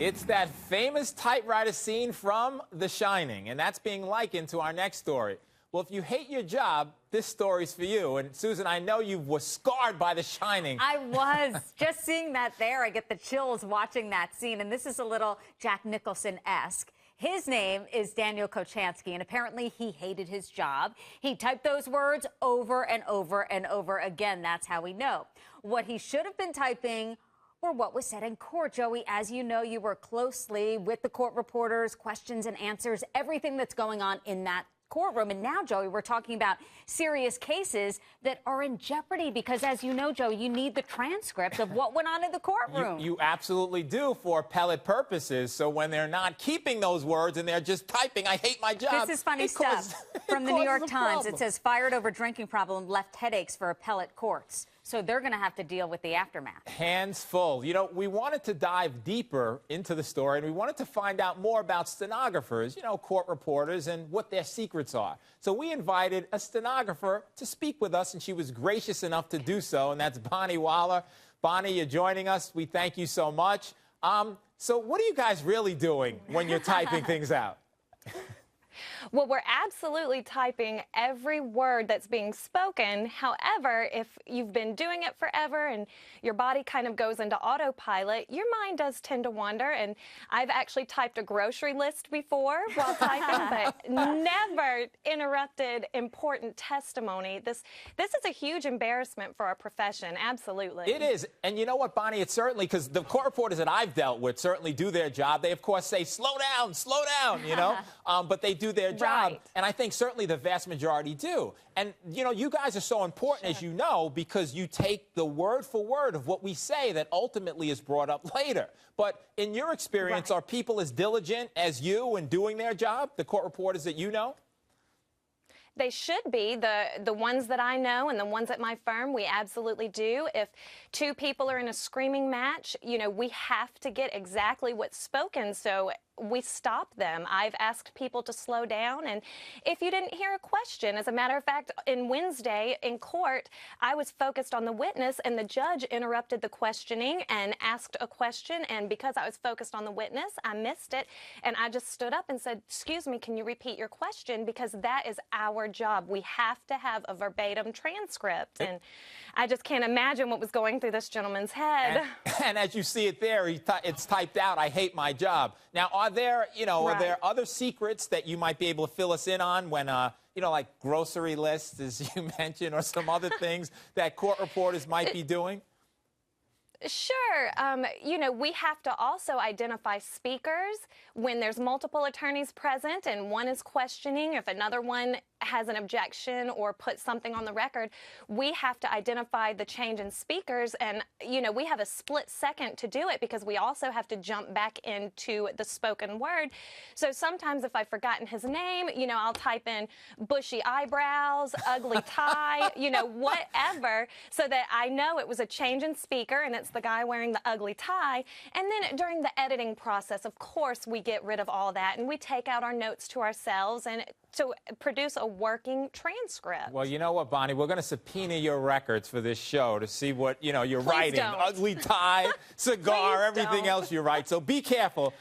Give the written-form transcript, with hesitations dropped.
It's that famous typewriter scene from The Shining, and that's being likened to our next story. Well, if you hate your job, this story's for you. And Susan, I know you were scarred by The Shining. I was. Just seeing that there, I get the chills watching that scene. And this is a little Jack Nicholson-esque. His name is Daniel Kochanski, and apparently he hated his job. He typed those words over and over and over again. That's how we know. What he should have been typing or what was said in court. Joey, as you know, you work closely with the court reporters, questions and answers, everything that's going on in that courtroom. And now, Joey, we're talking about serious cases that are in jeopardy because, as you know, Joey, you need the transcript of what went on in the courtroom. You absolutely do for appellate purposes. So when they're not keeping those words and they're just typing, I hate my job. This is funny stuff from the New York Times. It says, fired over drinking problem left headaches for appellate courts. So they're going to have to deal with the aftermath. Hands full. You know, we wanted to dive deeper into the story, and we wanted to find out more about stenographers, you know, court reporters, and what their secrets are. So we invited a stenographer to speak with us, and she was gracious enough to do so, and that's Bonnie Waller. Bonnie, you're joining us. We thank you so much. So what are you guys really doing when you're typing things out? Well, we're absolutely typing every word that's being spoken. However, if you've been doing it forever and your body kind of goes into autopilot, your mind does tend to wander. And I've actually typed a grocery list before while typing, but never interrupted important testimony. This is a huge embarrassment for our profession. Absolutely. It is. And you know what, Bonnie? It's certainly, because the court reporters that I've dealt with certainly do their job. They, of course, say, slow down, you know, but they do their job. Right. And I think certainly the vast majority do. And, you know, you guys are so important, as you know, because you take the word for word of what we say that ultimately is brought up later. But in your experience, are people as diligent as you in doing their job, the court reporters that you know? They should be. The ones that I know and the ones at my firm, we absolutely do. If two people are in a screaming match, you know, we have to get exactly what's spoken. So we stop them. I've asked people to slow down. And if you didn't hear a question, as a matter of fact, in Wednesday in court, I was focused on the witness and the judge interrupted the questioning and asked a question. And because I was focused on the witness, I missed it. And I just stood up and said, excuse me, can you repeat your question? Because that is our job. We have to have a verbatim transcript. And I just can't imagine what was going through this gentleman's head. And as you see it there, it's typed out, I hate my job. Now, are there, you know, are there other secrets that you might be able to fill us in on when, you know, like grocery lists, as you mentioned, or some other things that court reporters might be doing? Sure. You know, we have to also identify speakers when there's multiple attorneys present and one is questioning. If another one has an objection or puts something on the record, we have to identify the change in speakers. And, you know, we have a split second to do it because we also have to jump back into the spoken word. So sometimes if I've forgotten his name, you know, I'll type in bushy eyebrows, ugly tie, you know, whatever, so that I know it was a change in speaker and it's the guy wearing the ugly tie. And then during the editing process, of course, we get rid of all that and we take out our notes to ourselves and to produce a working transcript. Well, you know what, Bonnie? We're going to subpoena your records for this show to see what, you know, you're writing. Don't. Ugly tie, cigar, everything else you write. So be careful.